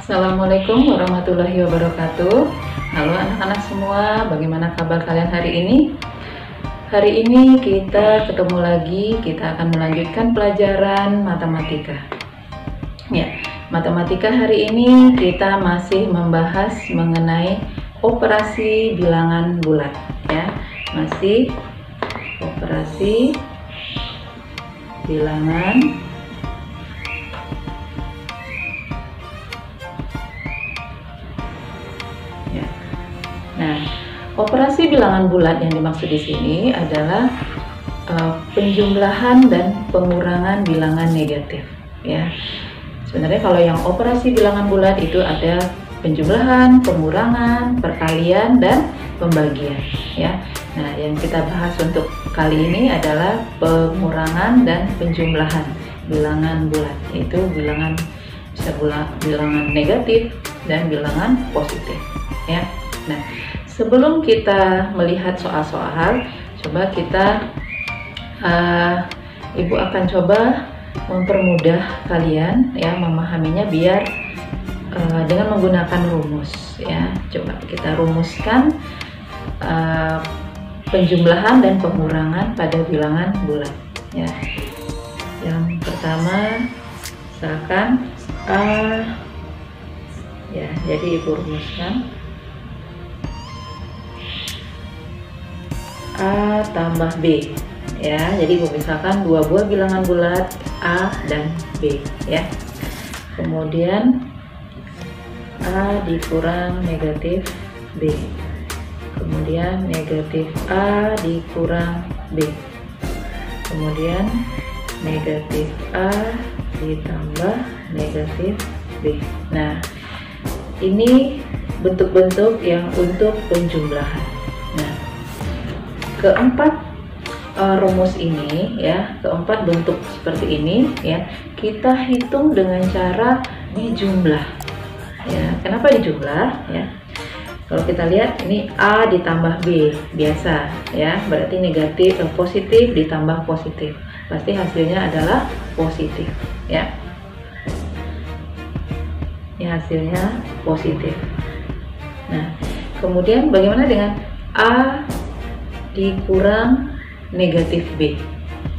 Assalamualaikum warahmatullahi wabarakatuh. Halo anak-anak semua, bagaimana kabar kalian hari ini? Hari ini kita ketemu lagi, kita akan melanjutkan pelajaran matematika. Ya, matematika hari ini kita masih membahas mengenai operasi bilangan bulat, ya. Masih operasi bilangan ya. Nah, operasi bilangan bulat yang dimaksud di sini adalah penjumlahan dan pengurangan bilangan negatif, ya. Sebenarnya kalau yang operasi bilangan bulat itu ada penjumlahan, pengurangan, perkalian, dan pembagian, ya. Nah, yang kita bahas untuk kali ini adalah pengurangan dan penjumlahan bilangan bulat, yaitu bilangan bilangan negatif dan bilangan positif, ya. Nah, sebelum kita melihat soal-soal, coba kita Ibu akan coba mempermudah kalian, ya, memahaminya biar dengan menggunakan rumus, ya. Coba kita rumuskan penjumlahan dan pengurangan pada bilangan bulat, ya. Yang pertama, misalkan A, ya, jadi Ibu rumuskan A tambah B, ya. Jadi Ibu misalkan dua buah bilangan bulat A dan B, ya. Kemudian A dikurang negatif B, kemudian negatif A dikurang B, kemudian negatif A ditambah negatif B. Nah, ini bentuk-bentuk yang untuk penjumlahan. Nah, keempat rumus ini, ya, keempat bentuk seperti ini, ya, kita hitung dengan cara dijumlah, ya. Kenapa dijumlah, ya? Kalau kita lihat ini A ditambah B biasa, ya, berarti negatif positif ditambah positif, pasti hasilnya adalah positif, ya. Ini hasilnya positif. Nah, kemudian bagaimana dengan A dikurang negatif B,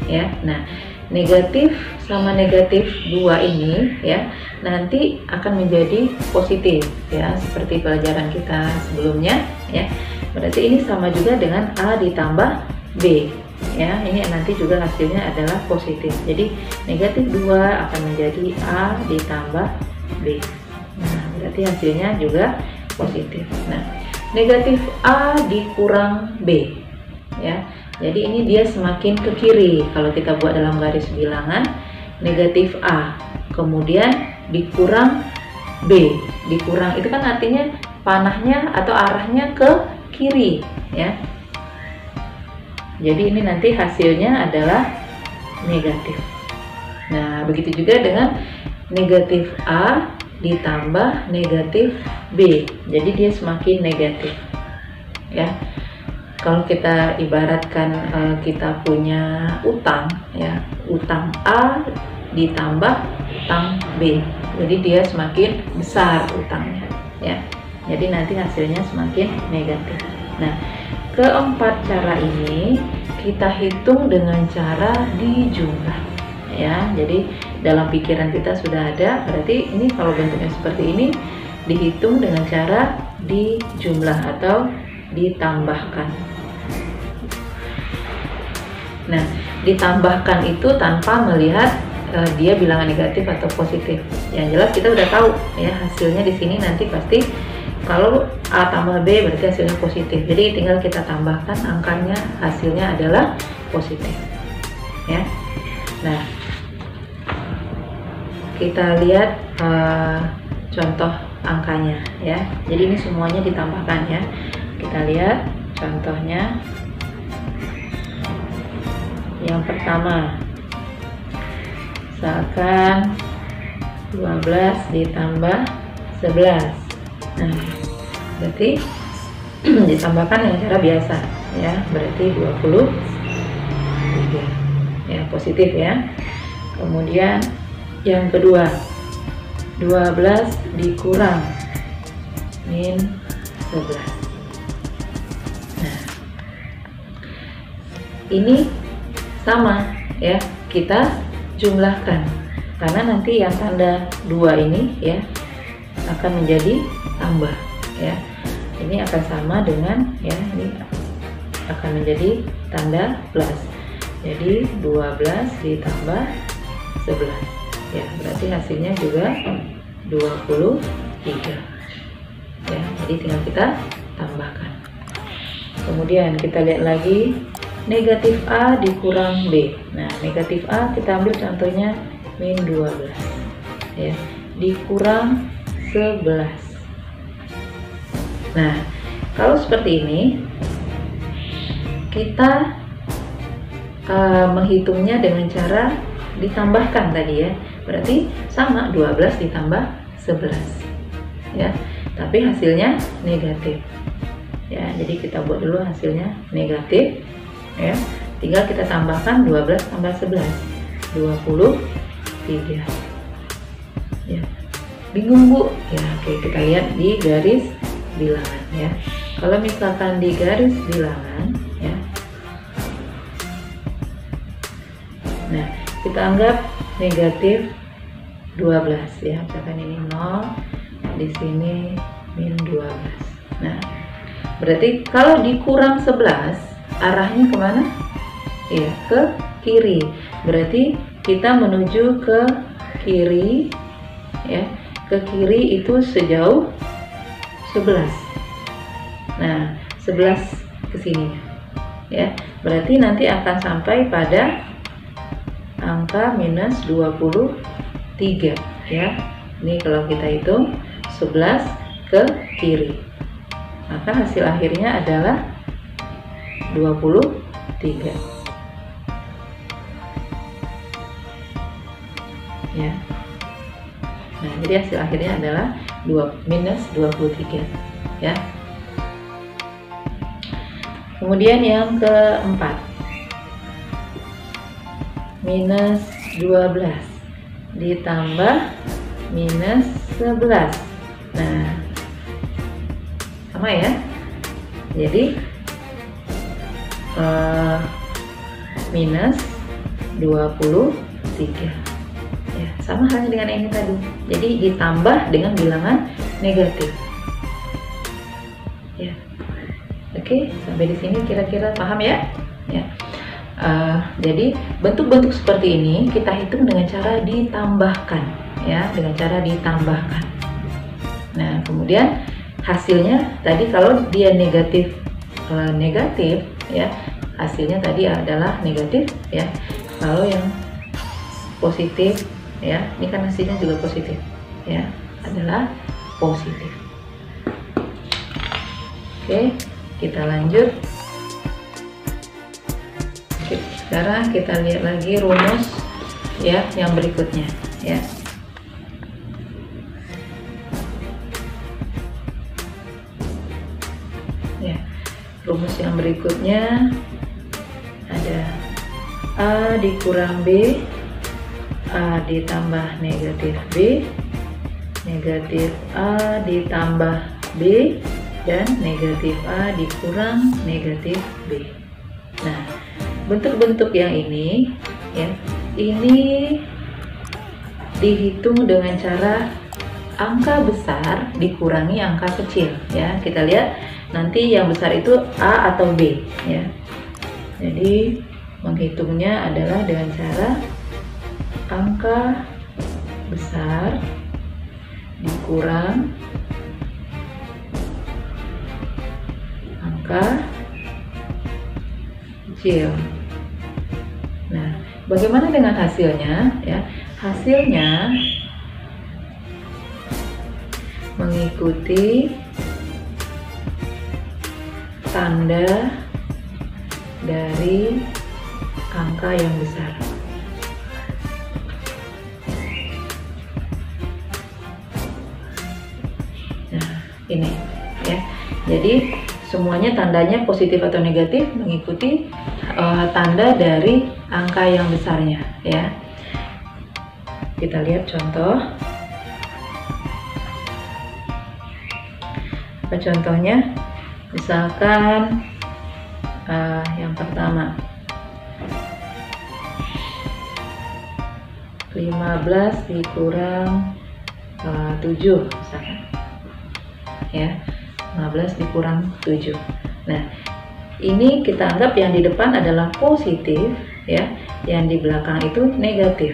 ya. Nah, negatif sama negatif 2 ini, ya, nanti akan menjadi positif, ya, seperti pelajaran kita sebelumnya, ya. Berarti ini sama juga dengan A ditambah B, ya. Ini nanti juga hasilnya adalah positif. Jadi negatif 2 akan menjadi A ditambah B. Nah, berarti hasilnya juga positif. Nah, negatif A dikurang B, ya. Jadi ini dia semakin ke kiri. Kalau kita buat dalam garis bilangan, negatif A, kemudian dikurang B. Dikurang itu kan artinya panahnya atau arahnya ke kiri, ya. Jadi ini nanti hasilnya adalah negatif. Nah, begitu juga dengan negatif A ditambah negatif B. Jadi dia semakin negatif, ya. Kalau kita ibaratkan kita punya utang, ya, utang A ditambah utang B, jadi dia semakin besar utangnya, ya. Jadi nanti hasilnya semakin negatif. Nah, keempat cara ini kita hitung dengan cara dijumlah, ya. Jadi dalam pikiran kita sudah ada, berarti ini kalau bentuknya seperti ini dihitung dengan cara dijumlah atau ditambahkan. Nah, ditambahkan itu tanpa melihat dia bilangan negatif atau positif. Yang jelas kita udah tahu, ya, hasilnya di sini nanti pasti kalau A tambah B berarti hasilnya positif. Jadi tinggal kita tambahkan angkanya, hasilnya adalah positif, ya. Nah, kita lihat contoh angkanya, ya. Jadi ini semuanya ditambahkan, ya. Kita lihat contohnya. Yang pertama, misalkan 12 ditambah 11. Nah, berarti ditambahkan dengan cara biasa, ya, berarti 23, ya, positif, ya. Kemudian yang kedua, 12 dikurang min 11. Nah, ini sama ya, kita jumlahkan karena nanti yang tanda 2 ini ya akan menjadi tambah ya. Ini akan sama dengan ya, ini akan menjadi tanda plus. Jadi 12 ditambah 11 ya, berarti hasilnya juga 23 ya. Jadi tinggal kita tambahkan. Kemudian kita lihat lagi negatif A dikurang B. Nah, negatif A kita ambil contohnya min 12 ya, dikurang 11. Nah, kalau seperti ini kita menghitungnya dengan cara ditambahkan tadi ya, berarti sama 12 ditambah 11 ya, tapi hasilnya negatif ya. Jadi kita buat dulu hasilnya negatif ya, tinggal kita tambahkan 12 tambah 11 23 ya. Bingung Bu? Ya oke, kita lihat di garis bilangan ya. Kalau misalkan di garis bilangan ya, nah kita anggap negatif 12 ya, misalkan ini 0, di sini min 12. Nah, berarti kalau dikurang 11 arahnya kemana? Ya, ke kiri. Berarti kita menuju ke kiri ya, ke kiri itu sejauh 11. Nah, 11 ke sini ya. Berarti nanti akan sampai pada angka minus 23 ya. Ini kalau kita hitung 11 ke kiri, maka hasil akhirnya adalah 23 ya. Nah, jadi hasil akhirnya adalah minus 23 ya. Kemudian yang keempat, minus 12 ditambah minus 11. Nah, sama ya. Jadi minus 23 ya, sama halnya dengan ini tadi. Jadi ditambah dengan bilangan negatif ya. Oke, sampai di sini kira-kira paham ya? Ya. Jadi bentuk-bentuk seperti ini kita hitung dengan cara ditambahkan ya, dengan cara ditambahkan. Nah, kemudian hasilnya tadi kalau dia negatif ya, hasilnya tadi adalah negatif ya. Kalau yang positif ya, ini kan hasilnya juga positif ya, adalah positif. Oke, kita lanjut. Oke, sekarang kita lihat lagi rumus ya yang berikutnya ya. Ya, rumus yang berikutnya ada A dikurang B, A ditambah negatif B, negatif A ditambah B, dan negatif A dikurang negatif B. Nah, bentuk-bentuk yang ini ya, ini dihitung dengan cara angka besar dikurangi angka kecil ya. Kita lihat nanti yang besar itu A atau B ya. Jadi menghitungnya adalah dengan cara angka besar dikurang angka kecil. Nah, bagaimana dengan hasilnya ya? Hasilnya mengikuti tanda dari angka yang besar. Nah, ini ya. Jadi semuanya tandanya positif atau negatif mengikuti tanda dari angka yang besarnya ya. Kita lihat contoh Apa contohnya? Misalkan yang pertama 15 dikurang 7 misalkan ya, 15 dikurang 7. Nah, ini kita anggap yang di depan adalah positif ya, yang di belakang itu negatif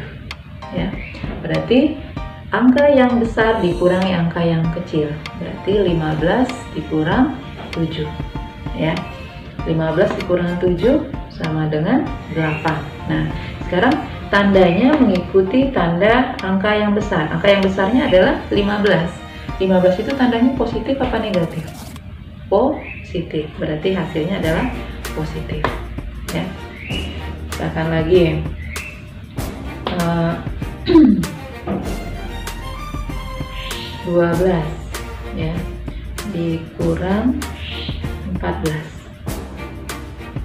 ya. Berarti angka yang besar dikurangi angka yang kecil, berarti 15 dikurang 7 ya. 15 dikurang 7 sama dengan 8. Nah, sekarang tandanya mengikuti tanda angka yang besar. Angka yang besarnya adalah 15. 15 itu tandanya positif apa negatif? Positif. Berarti hasilnya adalah positif ya. Misalkan lagi 12 ya dikurang 14.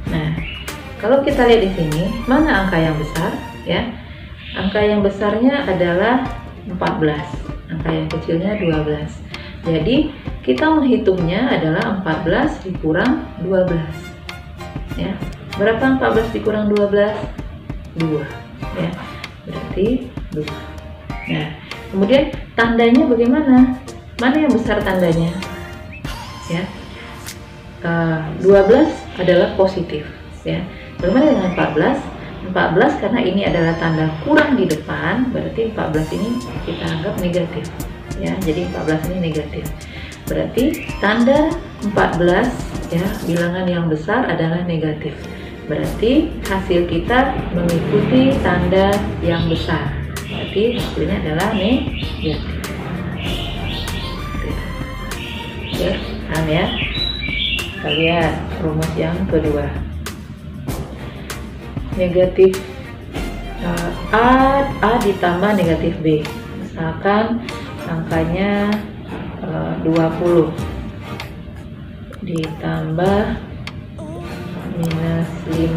Nah, kalau kita lihat di sini, mana angka yang besar ya? Angka yang besarnya adalah 14, angka yang kecilnya 12. Jadi kita menghitungnya adalah 14 dikurang 12 ya. Berapa 14 dikurang 12? 2 ya, berarti 2. Nah, kemudian tandanya bagaimana? Mana yang besar tandanya ya? 12 adalah positif ya. Bagaimana dengan 14? 14 karena ini adalah tanda kurang di depan, berarti 14 ini kita anggap negatif ya. Jadi 14 ini negatif. Berarti tanda 14 ya, bilangan yang besar adalah negatif. Berarti hasil kita mengikuti tanda yang besar. Berarti hasilnya adalah negatif. Oke, paham ya? Kita lihat rumus yang kedua. Negatif A ditambah negatif B. Misalkan angkanya 20 ditambah minus 5.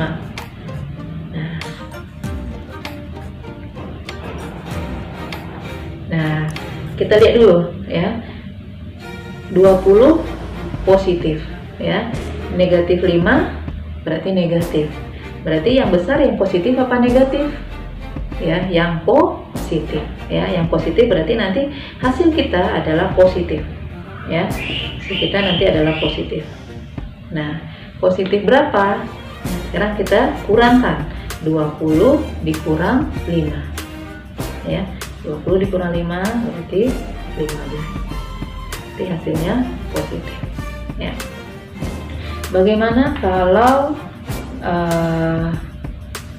Nah, kita lihat dulu ya. 20 positif ya, negatif 5 berarti negatif. Berarti yang besar yang positif apa negatif? Ya, yang positif ya. Yang positif berarti nanti hasil kita adalah positif ya. Hasil kita nanti adalah positif. Nah, positif berapa? Sekarang kita kurangkan 20 dikurang 5 ya. 20 dikurang 5 berarti 15. Berarti hasilnya positif ya. Bagaimana kalau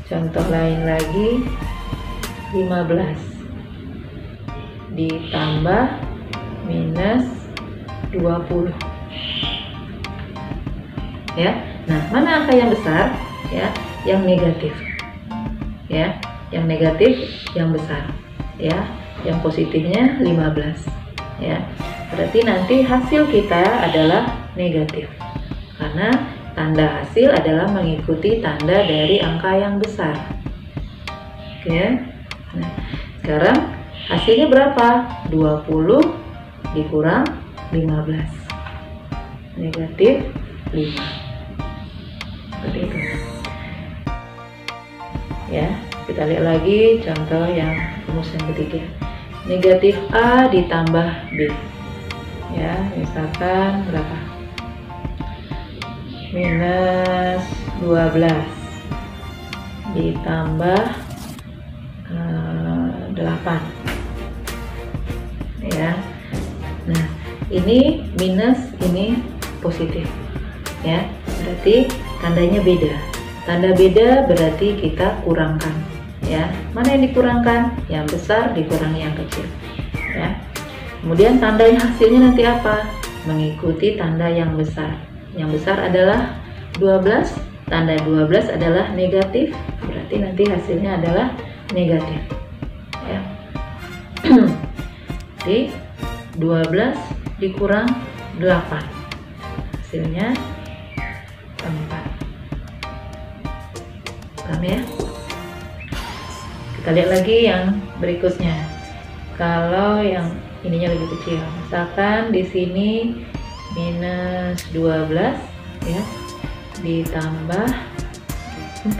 contoh lain lagi, 15 ditambah minus 20 ya. Nah, mana angka yang besar ya? Yang negatif ya. Yang negatif yang besar ya. Yang positifnya 15 ya. Berarti nanti hasil kita adalah negatif karena tanda hasil adalah mengikuti tanda dari angka yang besar. Oke. Nah, sekarang hasilnya berapa? 20 dikurang 15. Negatif 5. Seperti itu. Ya, kita lihat lagi contoh yang rumus yang ketiga. Negatif A ditambah B. Ya, misalkan berapa? Minus 12 ditambah 8 ya. Nah, ini minus, ini positif ya. Berarti tandanya beda. Tanda beda berarti kita kurangkan ya. Mana yang dikurangkan? Yang besar dikurangi yang kecil ya. Kemudian tanda hasilnya nanti apa? Mengikuti tanda yang besar. Yang besar adalah 12, tanda 12 adalah negatif, berarti nanti hasilnya adalah negatif ya. Jadi 12 dikurang 8 hasilnya 4. Paham ya? Kita lihat lagi yang berikutnya. Kalau yang ininya lebih kecil, misalkan di sini minus 12 ya, ditambah 14.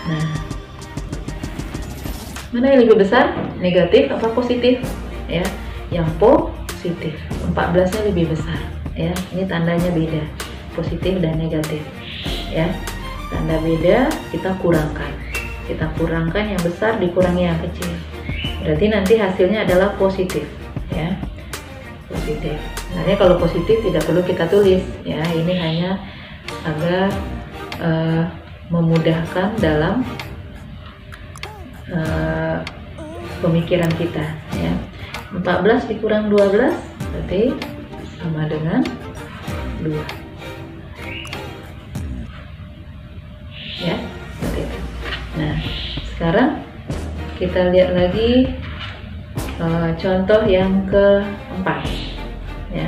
Nah, mana yang lebih besar, negatif apa positif ya? Yang positif, 14-nya lebih besar ya. Ini tandanya beda, positif dan negatif ya. Tanda beda, kita kurangkan yang besar dikurangi yang kecil, berarti nanti hasilnya adalah positif ya, positif. Sebenarnya kalau positif tidak perlu kita tulis ya, ini hanya agar memudahkan dalam pemikiran kita ya. 14 dikurang 12 berarti sama dengan 2 ya, seperti itu. Nah, sekarang kita lihat lagi contoh yang keempat ya.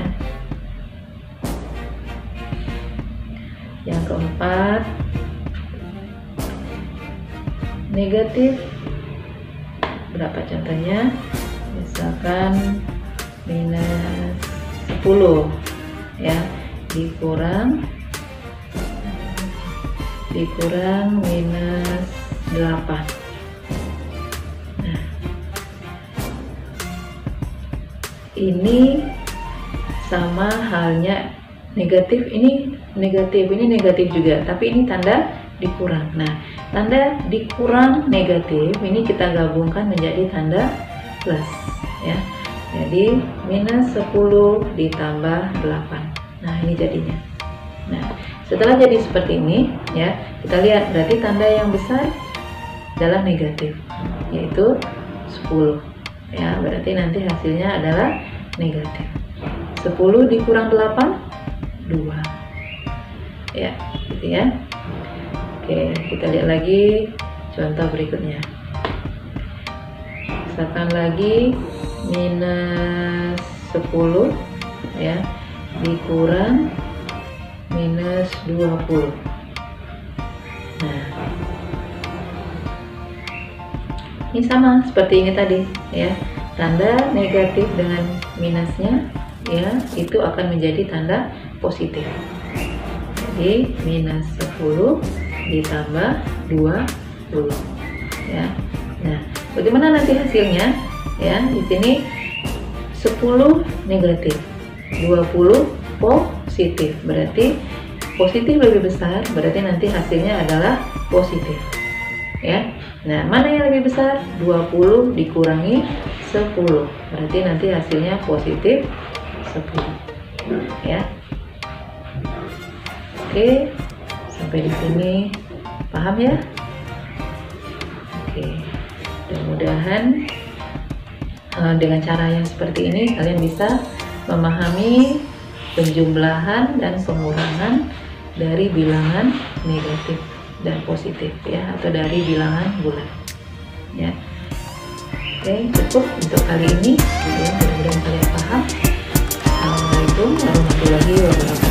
Yang keempat, negatif berapa contohnya? Misalkan minus 10 ya, dikurang minus 8. Nah, ini sama halnya negatif, ini negatif juga, tapi ini tanda dikurang. Nah, tanda dikurang negatif ini kita gabungkan menjadi tanda plus ya. Jadi minus 10 ditambah 8. Nah, ini jadinya. Nah, setelah jadi seperti ini ya, kita lihat berarti tanda yang besar adalah negatif, yaitu 10 ya, berarti nanti hasilnya adalah negatif. 10 dikurang 8, 2 ya, gitu ya. Oke, kita lihat lagi contoh berikutnya. Misalkan lagi minus 10 ya, dikurang minus 20. Nah, ini sama seperti ini tadi ya, tanda negatif dengan minusnya ya, itu akan menjadi tanda positif. Jadi minus 10 ditambah 20 ya. Nah, bagaimana nanti hasilnya ya? Di sini 10 negatif, 20 positif, berarti positif lebih besar, berarti nanti hasilnya adalah positif ya. Nah, mana yang lebih besar? 20 dikurangi 10, berarti nanti hasilnya positif 10 ya. Oke, sampai di sini paham ya? Oke, mudah-mudahan dengan cara yang seperti ini kalian bisa memahami penjumlahan dan pengurangan dari bilangan negatif dan positif ya, atau dari bilangan bulat ya. Oke, cukup untuk kali ini ya, mudah-mudahan kalian paham. Assalamualaikum warahmatullahi wabarakatuh.